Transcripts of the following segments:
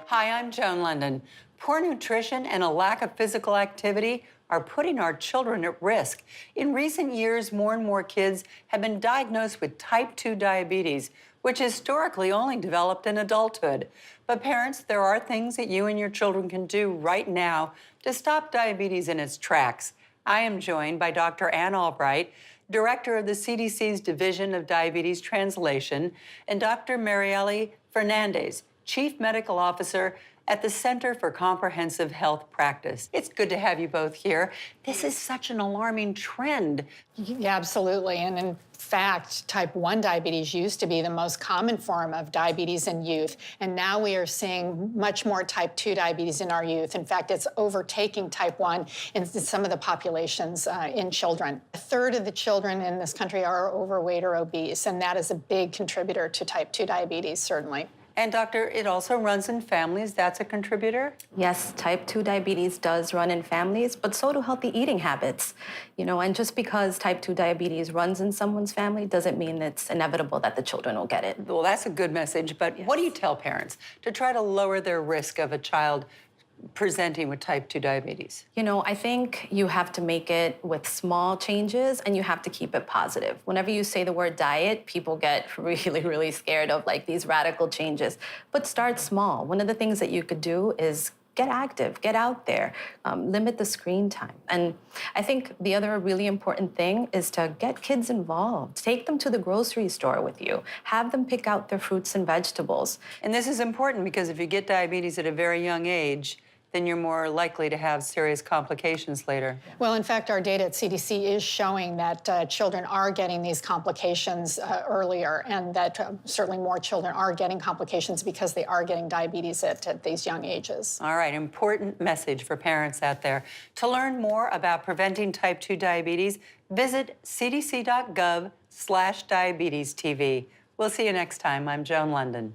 Hi, I'm Joan Lunden. Poor nutrition and a lack of physical activity are putting our children at risk. In recent years, more and more kids have been diagnosed with type 2 diabetes, which historically only developed in adulthood. But parents, there are things that you and your children can do right now to stop diabetes in its tracks. I am joined by Dr. Ann Albright, Director of the CDC's Division of Diabetes Translation, and Dr. Marielle Fernandez, Chief Medical Officer at the Center for Comprehensive Health Practice. It's good to have you both here. This is such an alarming trend. Yeah, absolutely. And in fact, type 1 diabetes used to be the most common form of diabetes in youth. And now we are seeing much more type 2 diabetes in our youth. In fact, it's overtaking type 1 in some of the populations in children. A third of the children in this country are overweight or obese, and that is a big contributor to type 2 diabetes, certainly. And doctor, it also runs in families. That's a contributor? Yes, type 2 diabetes does run in families, but so do healthy eating habits. And just because type 2 diabetes runs in someone's family doesn't mean it's inevitable that the children will get it. Well, that's a good message, but What do you tell parents to try to lower their risk of a child presenting with type 2 diabetes? I think you have to make it with small changes and you have to keep it positive. Whenever you say the word diet, people get really, really scared of these radical changes. But start small. One of the things that you could do is get active, get out there, limit the screen time. And I think the other really important thing is to get kids involved. Take them to the grocery store with you. Have them pick out their fruits and vegetables. And this is important because if you get diabetes at a very young age, then you're more likely to have serious complications later. Well, in fact, our data at CDC is showing that children are getting these complications earlier, and that certainly more children are getting complications because they are getting diabetes at these young ages. All right, important message for parents out there. To learn more about preventing type 2 diabetes, visit cdc.gov/diabetestv. We'll see you next time. I'm Joan Lunden.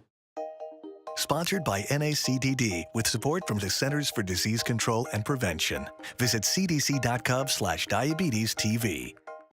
Sponsored by NACDD with support from the Centers for Disease Control and Prevention. Visit cdc.gov/diabetestv.